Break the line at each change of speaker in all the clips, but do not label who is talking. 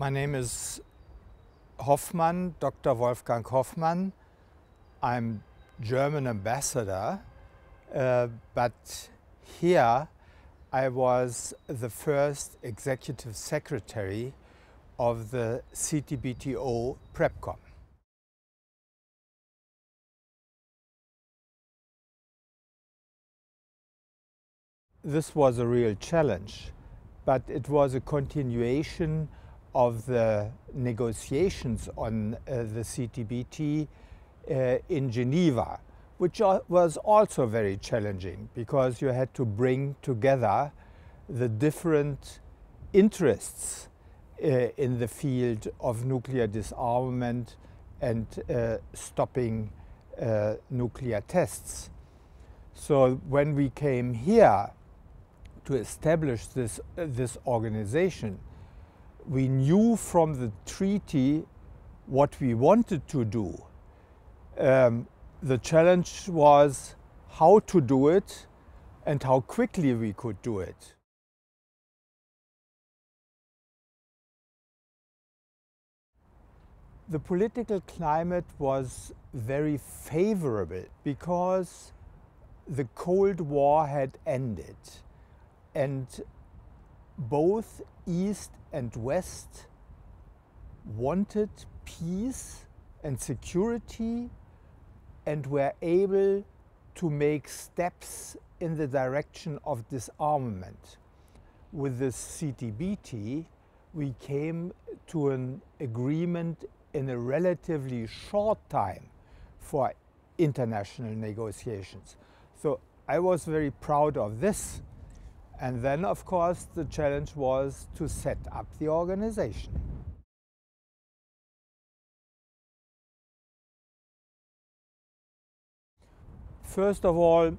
My name is Hoffmann, Dr. Wolfgang Hoffmann. I'm German ambassador, but here I was the first executive secretary of the CTBTO PrepCom. This was a real challenge, but it was a continuation of the negotiations on the CTBT in Geneva, which was also very challenging because you had to bring together the different interests in the field of nuclear disarmament and stopping nuclear tests. So when we came here to establish this organization, we knew from the treaty what we wanted to do. The challenge was how to do it and how quickly we could do it. The political climate was very favorable because the Cold War had ended and both East and West wanted peace and security and were able to make steps in the direction of disarmament. With the CTBT, we came to an agreement in a relatively short time for international negotiations. So I was very proud of this. And then, of course, the challenge was to set up the organization. First of all,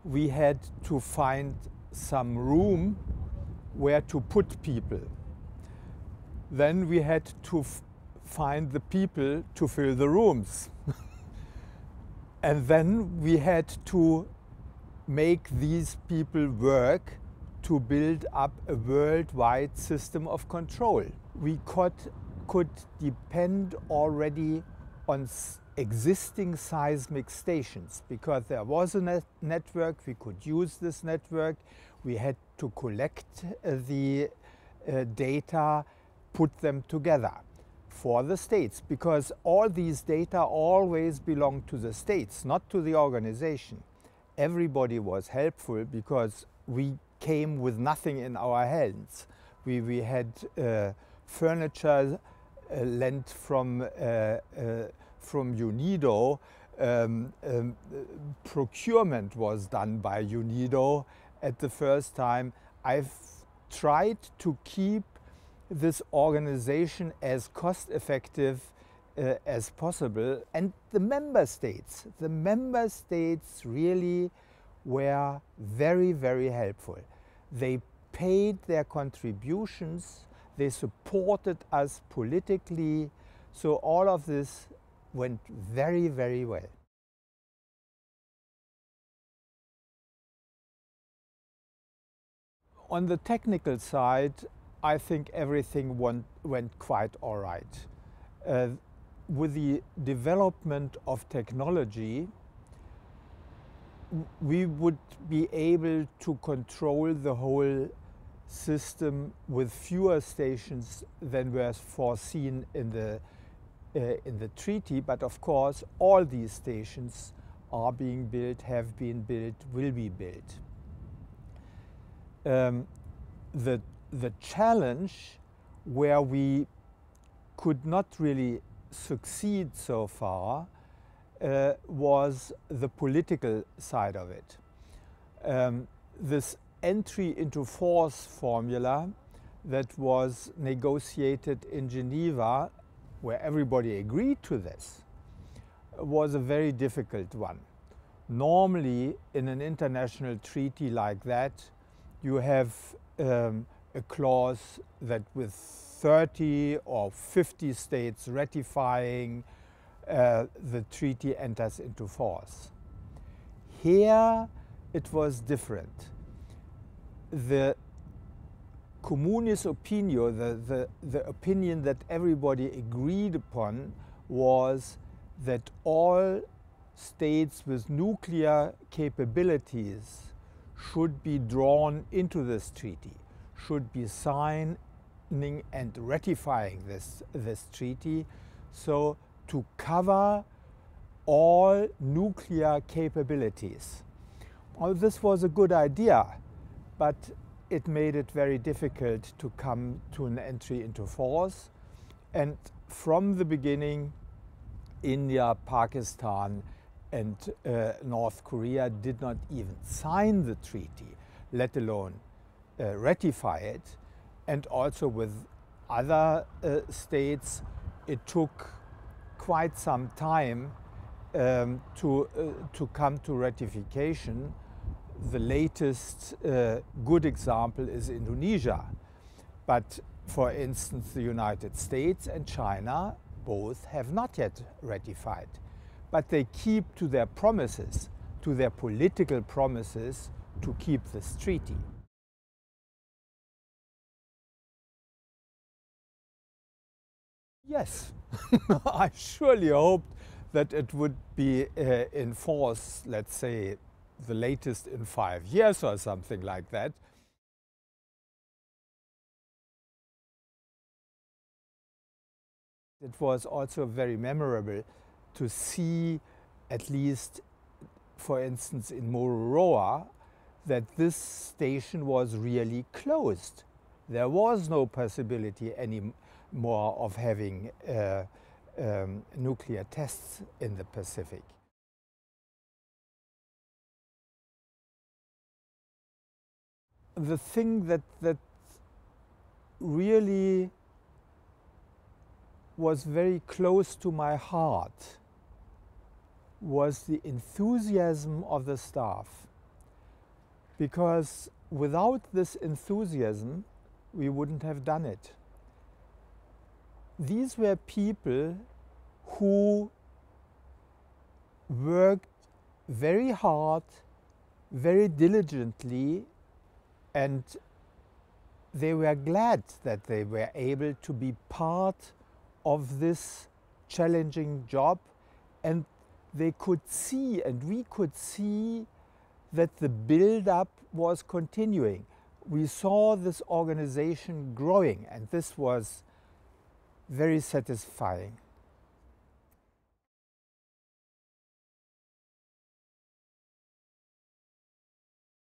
we had to find some room where to put people. Then we had to find the people to fill the rooms. And then we had to make these people work to build up a worldwide system of control. We could depend already on existing seismic stations because there was a network, we could use this network, we had to collect the data, put them together for the states, because all these data always belong to the states, not to the organization. Everybody was helpful because we came with nothing in our hands. We had furniture lent from UNIDO. Procurement was done by UNIDO at the first time. I've tried to keep this organization as cost effective as possible, and the member states really were very, very helpful. They paid their contributions, they supported us politically, so all of this went very, very well. On the technical side, I think everything went quite all right. With the development of technology, we would be able to control the whole system with fewer stations than were foreseen in the treaty. But of course, all these stations are being built, have been built, will be built. The challenge where we could not really succeed so far was the political side of it. This entry into force formula that was negotiated in Geneva, where everybody agreed to this, was a very difficult one. Normally, in an international treaty like that, you have a clause that with 30 or 50 states ratifying, the treaty enters into force. Here it was different. The communis opinio, the opinion that everybody agreed upon, was that all states with nuclear capabilities should be drawn into this treaty, should be signing and ratifying this treaty, so to cover all nuclear capabilities. Well, this was a good idea, but it made it very difficult to come to an entry into force. And from the beginning, India, Pakistan, and North Korea did not even sign the treaty, let alone ratify it. And also with other states, it took quite some time to come to ratification. The latest good example is Indonesia. But for instance, the United States and China both have not yet ratified. But they keep to their promises, to their political promises to keep this treaty. Yes, I surely hoped that it would be in force, let's say, the latest in 5 years or something like that. It was also very memorable to see, at least, for instance, in Mururoa, that this station was really closed. There was no possibility anymore of having nuclear tests in the Pacific. The thing that really was very close to my heart was the enthusiasm of the staff. Because without this enthusiasm, we wouldn't have done it. These were people who worked very hard, very diligently, and they were glad that they were able to be part of this challenging job, and they could see, and we could see, that the build-up was continuing. We saw this organization growing, and this was very satisfying.